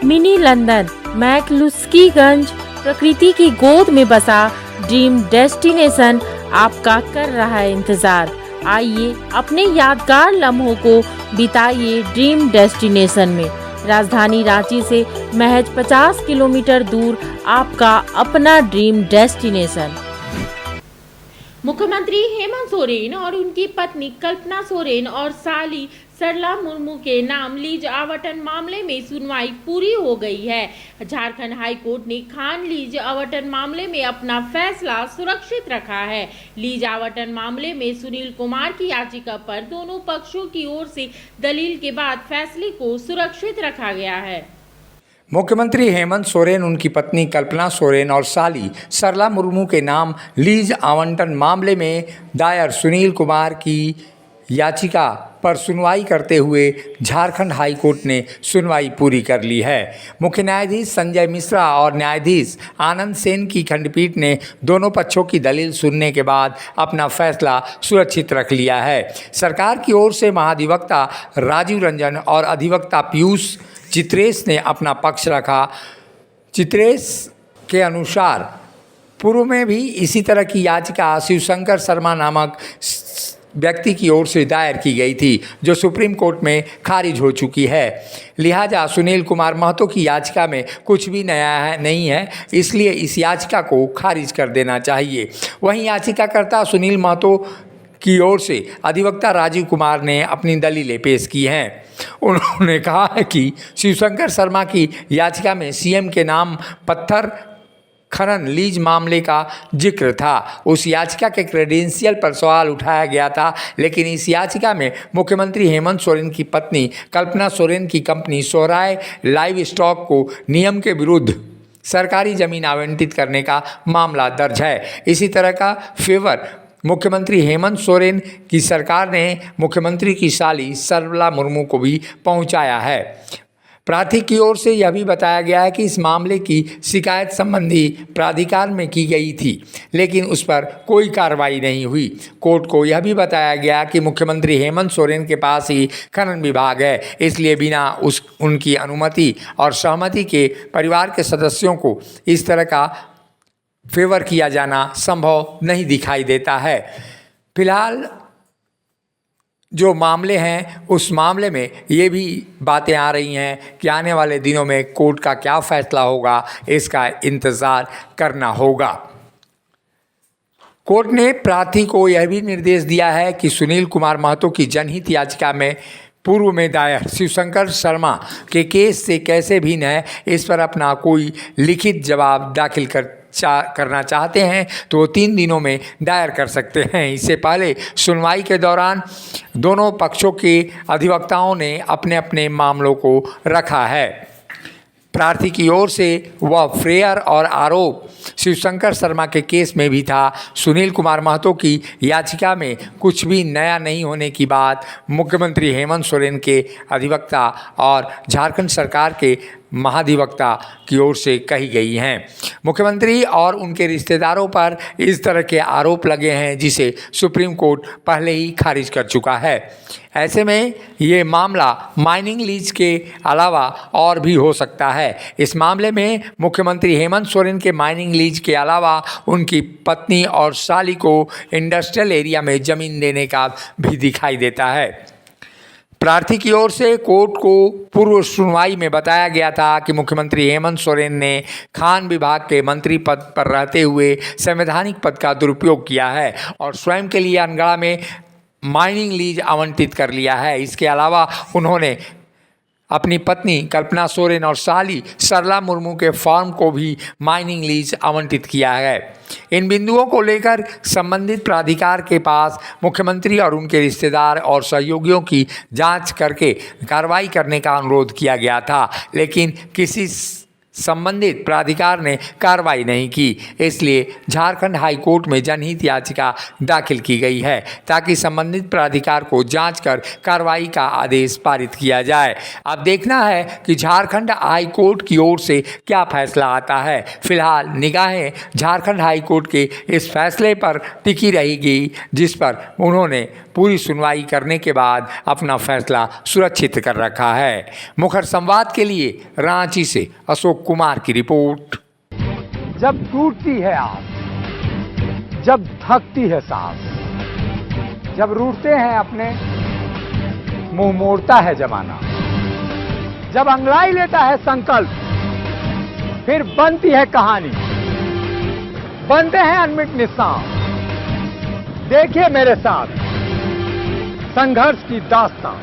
Mini London McCluskieganj प्रकृति की गोद में बसा ड्रीम डेस्टिनेशन आपका कर रहा है इंतजार। आइए अपने यादगार लम्हों को बिताइए ड्रीम डेस्टिनेशन में। राजधानी रांची से महज 50 किलोमीटर दूर आपका अपना ड्रीम डेस्टिनेशन। मुख्यमंत्री हेमंत सोरेन और उनकी पत्नी कल्पना सोरेन और साली सरला मुर्मू के नाम लीज आवंटन मामले में सुनवाई पूरी हो गई है। झारखंड हाई कोर्ट ने खान लीज आवंटन मामले में अपना फैसला सुरक्षित रखा है। लीज आवंटन मामले में सुनील कुमार की याचिका पर दोनों पक्षों की ओर से दलील के बाद फैसले को सुरक्षित रखा गया है। मुख्यमंत्री हेमंत सोरेन, उनकी पत्नी कल्पना सोरेन और साली सरला मुर्मू के नाम लीज आवंटन मामले में दायर सुनील कुमार की याचिका पर सुनवाई करते हुए झारखंड हाई कोर्ट ने सुनवाई पूरी कर ली है। मुख्य न्यायाधीश संजय मिश्रा और न्यायाधीश आनंद सेन की खंडपीठ ने दोनों पक्षों की दलील सुनने के बाद अपना फैसला सुरक्षित रख लिया है। सरकार की ओर से महाधिवक्ता राजीव रंजन और अधिवक्ता पीयूष चित्रेश ने अपना पक्ष रखा। चित्रेश के अनुसार पूर्व में भी इसी तरह की याचिका शिवशंकर शर्मा नामक व्यक्ति की ओर से दायर की गई थी, जो सुप्रीम कोर्ट में खारिज हो चुकी है। लिहाजा सुनील कुमार महतो की याचिका में कुछ भी नया नहीं है, इसलिए इस याचिका को खारिज कर देना चाहिए। वहीं याचिकाकर्ता सुनील महतो की ओर से अधिवक्ता राजीव कुमार ने अपनी दलीलें पेश की हैं। उन्होंने कहा है कि शिवशंकर शर्मा की याचिका में सीएम के नाम पत्थर खनन लीज मामले का जिक्र था। उस याचिका के क्रेडेंशियल पर सवाल उठाया गया था, लेकिन इस याचिका में मुख्यमंत्री हेमंत सोरेन की पत्नी कल्पना सोरेन की कंपनी सोहराय लाइव स्टॉक को नियम के विरुद्ध सरकारी जमीन आवंटित करने का मामला दर्ज है। इसी तरह का फेवर मुख्यमंत्री हेमंत सोरेन की सरकार ने मुख्यमंत्री की साली सरला मुर्मू को भी पहुंचाया है। प्रार्थी की ओर से यह भी बताया गया है कि इस मामले की शिकायत संबंधी प्राधिकार में की गई थी, लेकिन उस पर कोई कार्रवाई नहीं हुई। कोर्ट को यह भी बताया गया कि मुख्यमंत्री हेमंत सोरेन के पास ही खनन विभाग है, इसलिए बिना उनकी अनुमति और सहमति के परिवार के सदस्यों को इस तरह का फेवर किया जाना संभव नहीं दिखाई देता है। फिलहाल जो मामले हैं उस मामले में ये भी बातें आ रही हैं कि आने वाले दिनों में कोर्ट का क्या फैसला होगा, इसका इंतज़ार करना होगा। कोर्ट ने प्रार्थी को यह भी निर्देश दिया है कि सुनील कुमार महतो की जनहित याचिका में पूर्व में दायर शिवशंकर शर्मा के केस से कैसे भिन्न है, इस पर अपना कोई लिखित जवाब दाखिल करना चाहते हैं तो 3 दिनों में दायर कर सकते हैं। इससे पहले सुनवाई के दौरान दोनों पक्षों के अधिवक्ताओं ने अपने अपने मामलों को रखा है। प्रार्थी की ओर से वह फ्रेयर और आरोप शिवशंकर शर्मा के केस में भी था। सुनील कुमार महतो की याचिका में कुछ भी नया नहीं होने की बात मुख्यमंत्री हेमंत सोरेन के अधिवक्ता और झारखंड सरकार के महाधिवक्ता की ओर से कही गई हैं। मुख्यमंत्री और उनके रिश्तेदारों पर इस तरह के आरोप लगे हैं जिसे सुप्रीम कोर्ट पहले ही खारिज कर चुका है। ऐसे में ये मामला माइनिंग लीज के अलावा और भी हो सकता है। इस मामले में मुख्यमंत्री हेमंत सोरेन के माइनिंग लीज के अलावा उनकी पत्नी और साली को इंडस्ट्रियल एरिया में ज़मीन देने का भी दिखाई देता है। प्रार्थी की ओर से कोर्ट को पूर्व सुनवाई में बताया गया था कि मुख्यमंत्री हेमंत सोरेन ने खान विभाग के मंत्री पद पर रहते हुए संवैधानिक पद का दुरुपयोग किया है और स्वयं के लिए अनगढ़ा में माइनिंग लीज आवंटित कर लिया है। इसके अलावा उन्होंने अपनी पत्नी कल्पना सोरेन और साली सरला मुर्मू के फॉर्म को भी माइनिंग लीज आवंटित किया है। इन बिंदुओं को लेकर संबंधित प्राधिकार के पास मुख्यमंत्री और उनके रिश्तेदार और सहयोगियों की जांच करके कार्रवाई करने का अनुरोध किया गया था, लेकिन किसी संबंधित प्राधिकार ने कार्रवाई नहीं की। इसलिए झारखंड हाई कोर्ट में जनहित याचिका दाखिल की गई है ताकि संबंधित प्राधिकार को जांच कर कार्रवाई का आदेश पारित किया जाए। अब देखना है कि झारखंड हाई कोर्ट की ओर से क्या फैसला आता है। फिलहाल निगाहें झारखंड हाई कोर्ट के इस फैसले पर टिकी रहेगी, जिस पर उन्होंने पूरी सुनवाई करने के बाद अपना फैसला सुरक्षित कर रखा है। मुखर संवाद के लिए रांची से अशोक कुमार की रिपोर्ट। जब टूटती है आस, जब थकती है सांस, जब रूठते हैं अपने, मुंह मोड़ता है जमाना, जब अंगड़ाई लेता है संकल्प, फिर बनती है कहानी, बनते हैं अनमिट निशान। देखिए मेरे साथ संघर्ष की दास्तां।